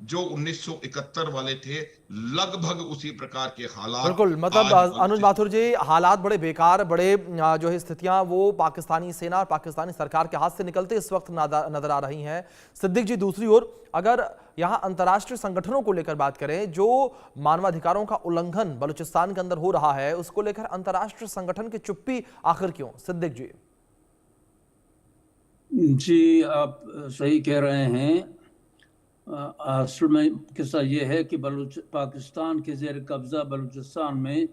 जो 1971 वाले थे, लगभग उसी प्रकार के हालात बिल्कुल, मतलब आज अनुज बलूचिस्तान। माथुर जी, हालात बड़े बेकार, बड़े जो है स्थितियां वो पाकिस्तानी सेना और पाकिस्तानी सरकार के हाथ से निकलते इस वक्त नजर आ रही हैं। सिद्दीक जी, दूसरी ओर अगर यहाँ अंतर्राष्ट्रीय संगठनों को लेकर बात करें, जो मानवाधिकारों का उल्लंघन बलूचिस्तान के अंदर हो रहा है, उसको लेकर अंतर्राष्ट्रीय संगठन की चुप्पी आखिर क्यों? सिद्दीक जी। जी, आप सही कह रहे हैं। असल में किस्सा ये है कि पाकिस्तान के जेर कब्जा बलूचिस्तान में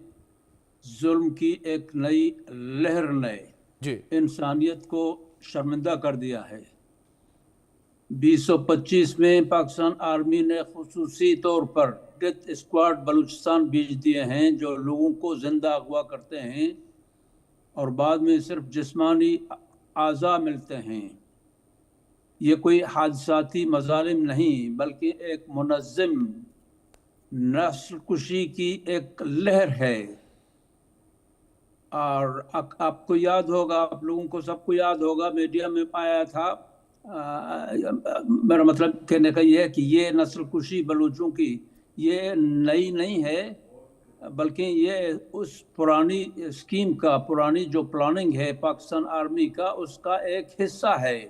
जुल्म की एक नई लहर ने जी इंसानियत को शर्मिंदा कर दिया है। 2025 में पाकिस्तान आर्मी ने खुसूसी तौर पर डेथ स्क्वाड बलूचिस्तान भेज दिए हैं, जो लोगों को जिंदा अगवा करते हैं और बाद में सिर्फ जिस्मानी आज़ा मिलते हैं। ये कोई हादसाती मजालिम नहीं, बल्कि एक मुनज़्ज़म नस्ल कुशी की एक लहर है। और आपको याद होगा, आप लोगों को सबको याद होगा, मीडिया में आया था। मेरा मतलब कहने का ये है कि ये नस्ल कुशी बलूचों की ये नई नहीं है, बल्कि ये उस पुरानी स्कीम का, पुरानी जो प्लानिंग है पाकिस्तान आर्मी का, उसका एक हिस्सा है।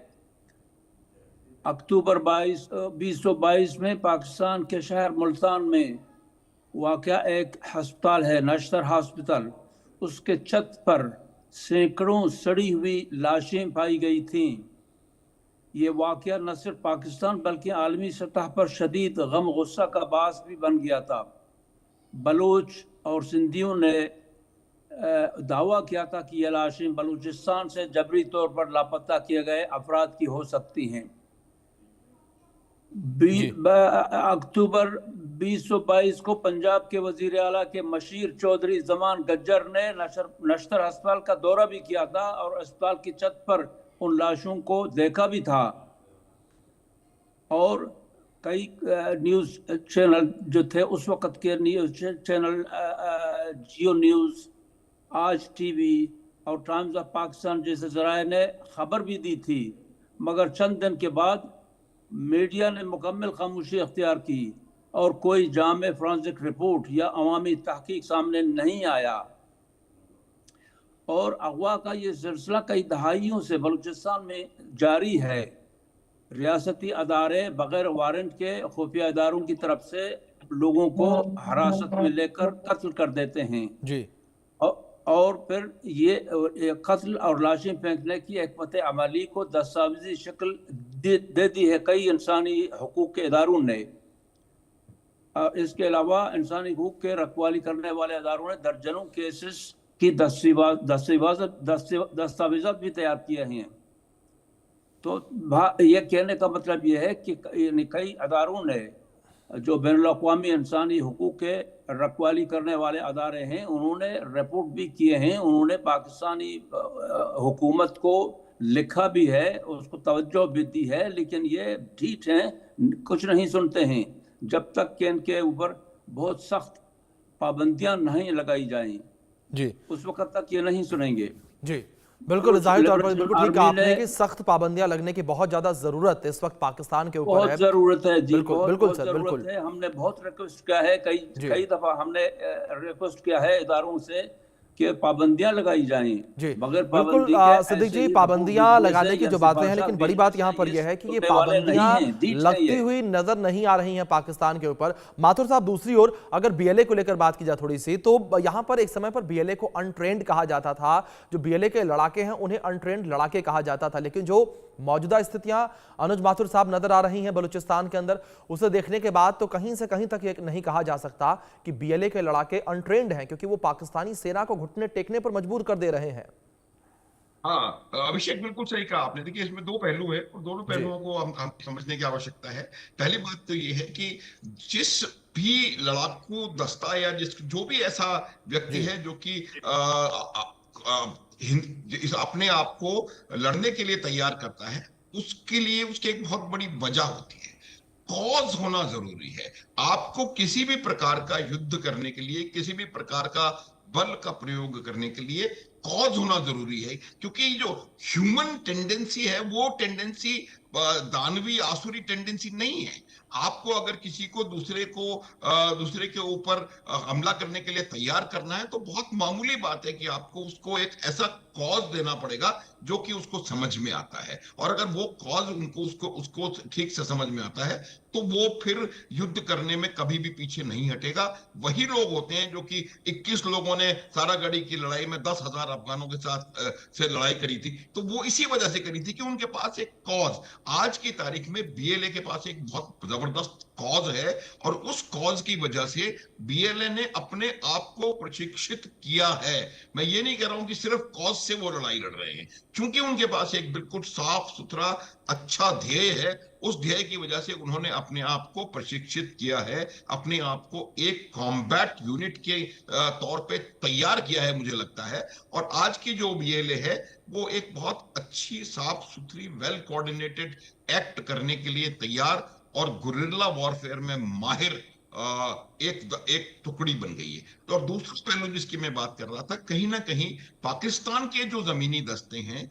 अक्टूबर 2022 में पाकिस्तान के शहर मुल्तान में वाक़या एक हस्पताल है, नश्तर हॉस्पिटल, उसके छत पर सैकड़ों सड़ी हुई लाशें पाई गई थीं। ये वाक़या न सिर्फ पाकिस्तान बल्कि आलमी सतह पर शदीद गम गुस्सा का बास भी बन गया था। बलूच और सिंधियों ने दावा किया था कि ये लाशें बलूचिस्तान से जबरी तौर पर लापता किए गए अफराद की हो सकती हैं। अक्टूबर 2022 को पंजाब के वजीर आला के मशीर चौधरी जमान गज्जर ने नश्तर अस्पताल का दौरा भी किया था और अस्पताल की छत पर उन लाशों को देखा भी था। और कई न्यूज़ चैनल जो थे उस वक्त के न्यूज़ चैनल, जियो न्यूज़, आज टीवी और टाइम्स ऑफ पाकिस्तान जैसे ज़राए ने खबर भी दी थी, मगर चंद दिन के बाद मीडिया ने मुकम्मल खामोशी अख्तियार की और कोई जामे फॉरेंसिक रिपोर्ट या अवामी तहकीक सामने नहीं आया। और अगवा का ये सिलसिला कई दहाइयों से बलूचिस्तान में जारी है। रियासती अदारे बगैर वारंट के खुफिया इदारों की तरफ से लोगों को हिरासत में लेकर कत्ल कर देते हैं जी। और फिर ये कत्ल और लाशें फेंकने की एक पते अमली को दस्तावेजी शक्ल दे दी है कई इंसानी हुकूक के इदारों ने। और इसके अलावा इंसानी हुकूक के रखवाली करने वाले इदारों ने दर्जनों केसेस की दस्तावेजात भी तैयार किए हैं। तो ये कहने का मतलब ये है कि कई इदारों ने, जो बैनुल-अक़वामी इंसानी हुकूक के रखवाली करने वाले अदारे हैं, उन्होंने रिपोर्ट भी किए हैं, उन्होंने पाकिस्तानी हुकूमत को लिखा भी है, उसको तवज्जो भी दी है, लेकिन ये ढीठ हैं, कुछ नहीं सुनते हैं जब तक कि इनके ऊपर बहुत सख्त पाबंदियां नहीं लगाई जाएं। जी, उस वक्त तक ये नहीं सुनेंगे। जी बिल्कुल, जाहिर तौर पर बिल्कुल ठीक कहा आपने कि सख्त पाबंदियां लगने की बहुत ज्यादा जरूरत इस वक्त पाकिस्तान के ऊपर है। बहुत जरूरत है जी, बिल्कुल, बिल्कुल सर, बिल्कुल है। हमने बहुत रिक्वेस्ट किया है, कई दफा हमने रिक्वेस्ट किया है इदारों से कि पाबंदियां लगाई जाएं। जी मगर बिल्कुल सिद्दीक जी, पाबंदियां लगाने की जो बातें हैं, लेकिन बड़ी बात यहाँ पर यह है कि ये पाबंदियां लगती हुई नजर नहीं आ रही हैं पाकिस्तान के ऊपर। माथुर साहब, दूसरी ओर अगर बीएलए को लेकर बात की जाए थोड़ी सी, तो यहाँ पर एक समय पर बीएलए को अनट्रेंड कहा जाता था। जो बीएलए के लड़ाके हैं उन्हें अनट्रेंड लड़ाके कहा जाता था, लेकिन जो मौजूदा स्थितियां अनुज माथुर साहब नजर आ रही हैं बलूचिस्तान के अंदर, उसे देखने के बाद तो कहीं से कहीं तक ये नहीं कहा जा सकता कि बीएलए के लड़ाके अनट्रेंड हैं, क्योंकि वो पाकिस्तानी सेना को घुटने टेकने पर मजबूर कर दे रहे हैं। हाँ, अभिषेक बिल्कुल सही कहा आपने। देखिए, इसमें दो पहलू है और दोनों पहलुओं को हम समझने की आवश्यकता है। पहली बात तो ये है कि जिस भी लड़ाकू दस्ता या जो भी ऐसा व्यक्ति है जो कि अपने आप को लड़ने के लिए तैयार करता है, उसके लिए उसकी एक बहुत बड़ी वजह होती है। कॉज होना जरूरी है। आपको किसी भी प्रकार का युद्ध करने के लिए, किसी भी प्रकार का बल का प्रयोग करने के लिए कॉज होना जरूरी है, क्योंकि जो ह्यूमन टेंडेंसी है वो टेंडेंसी दानवी आसुरी टेंडेंसी नहीं है। आपको अगर किसी को दूसरे के ऊपर हमला करने के लिए तैयार करना है तो बहुत मामूली बात है कि आपको उसको एक ऐसा कॉज देना पड़ेगा जो कि उसको समझ में आता है, और अगर वो कॉज उसको ठीक से समझ में आता है तो वो फिर युद्ध करने में कभी भी पीछे नहीं हटेगा। वही लोग होते हैं जो कि 21 लोगों ने सारागढ़ी की लड़ाई में 10,000 अफगानों के साथ से लड़ाई करी थी, तो वो इसी वजह से करी थी कि उनके पास एक कॉज, आज की तारीख में बीएलए के पास एक बहुत जबरदस्त कॉज है, और उस कॉज की वजह से बीएलए ने अपने आप को प्रशिक्षित किया है। मैं ये नहीं कह रहा हूं कि सिर्फ कॉज से वो लड़ाई लड़ रहे हैं, क्योंकि उनके पास एक बिल्कुल साफ सुथरा अच्छा ध्येय है। उस ध्येय की वजह से उन्होंने अपने आप को प्रशिक्षित किया है, अपने आप को एक कॉम्बैट यूनिट के तौर पे तैयार किया है, मुझे लगता है। और आज की जो बीएलए है वो एक बहुत अच्छी साफ सुथरी वेल कोऑर्डिनेटेड एक्ट करने के लिए तैयार और गुरिल्ला वॉरफेयर में माहिर एक टुकड़ी बन गई है। तो और दूसरा पहलू जिसकी मैं बात कर रहा था, कहीं ना कहीं पाकिस्तान के जो जमीनी दस्ते हैं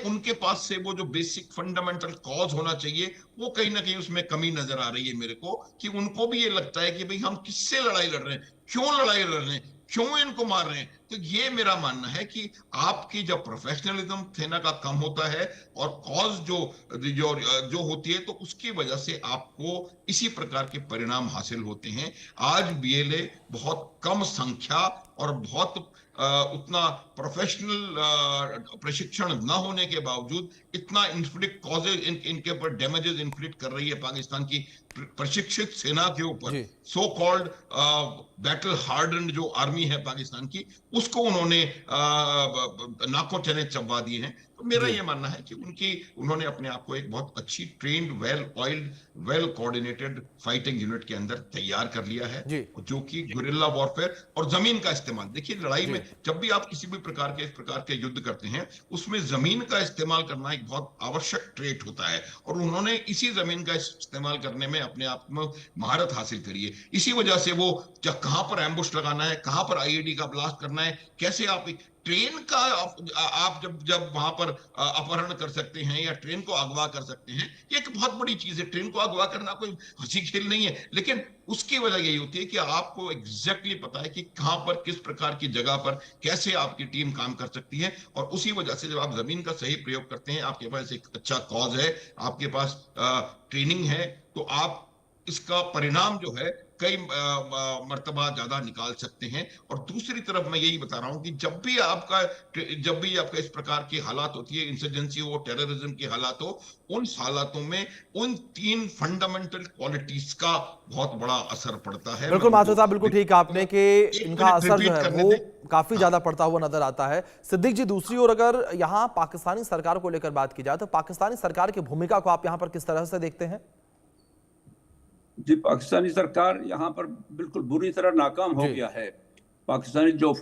उनके पास से वो जो बेसिक फंडामेंटल कॉज होना चाहिए वो कहीं ना कहीं उसमें कमी नजर आ रही है मेरे को, कि उनको भी ये लगता है कि भाई हम किससे लड़ाई लड़ रहे हैं, क्यों लड़ाई लड़ रहे हैं, क्यों इनको मार रहे हैं। तो ये मेरा मानना है कि आपकी जब प्रोफेशनलिज्म सेना का कम होता है और कॉज जो होती है तो उसकी वजह से आपको इसी प्रकार के परिणाम हासिल होते हैं। आज बीएलए बहुत कम संख्या और बहुत उतना प्रोफेशनल प्रशिक्षण न होने के बावजूद इतना इन्फ्लिक्ट कॉजेज इनके ऊपर डैमेजेस इन्फ्लिक्ट कर रही है पाकिस्तान की प्रशिक्षित सेना के ऊपर। सो कॉल्ड बैटल हार्डन्ड जो आर्मी है पाकिस्तान की, उसको उन्होंने नाको चने चबा दिए हैं। तो मेरा ये मानना है कि उन्होंने अपने आप को एक बहुत अच्छी trained well oiled well coordinated fighting unit के अंदर तैयार कर लिया है, जो कि गुरिल्ला वॉरफेयर और जमीन का इस्तेमाल। देखिए लड़ाई में जब भी आप किसी भी प्रकार के इस प्रकार के युद्ध करते हैं उसमें जमीन का इस्तेमाल करना एक बहुत आवश्यक ट्रेट होता है, और उन्होंने इसी जमीन का इस्तेमाल करने में अपने आप में महारत हासिल करी है। इसी वजह से वो कहां पर एम्बुश लगाना है, कहां पर आईईडी का ब्लास्ट करना है, कैसे आप ट्रेन का आप जब वहां पर अपहरण कर सकते हैं या ट्रेन को अगवा कर सकते हैं, ये एक बहुत बड़ी चीज है। ट्रेन को अगवा करना कोई हंसी खेल नहीं है, लेकिन उसकी वजह यही होती है कि आपको एग्जैक्टली पता है कि कहां पर किस प्रकार की जगह पर कैसे आपकी टीम काम कर सकती है। और उसी वजह से जब आप जमीन का सही प्रयोग करते हैं, आपके पास एक अच्छा कॉज है, आपके पास ट्रेनिंग है, तो आप इसका परिणाम जो है कई मर्तबा ज्यादा निकाल सकते हैं। और दूसरी तरफ मैं यही बता रहा हूं कि जब भी आपका इस प्रकार की हालात होती है, इंसर्जेंसी हो, टेररिज्म की हालात हो, उन हालातों में उन 3 फंडामेंटल क्वालिटीज का बहुत बड़ा असर पड़ता है। बिल्कुल माथुर साहब, बिल्कुल ठीक आपने कि इनका असर जो है वो काफी ज्यादा पड़ता हुआ नजर आता है। सिद्दीक जी, दूसरी ओर अगर यहाँ पाकिस्तानी सरकार को लेकर बात की जाए तो पाकिस्तानी सरकार की भूमिका को आप यहाँ पर किस तरह से देखते हैं? जी, पाकिस्तानी सरकार यहाँ पर बिल्कुल बुरी तरह नाकाम हो गया है। पाकिस्तानी जो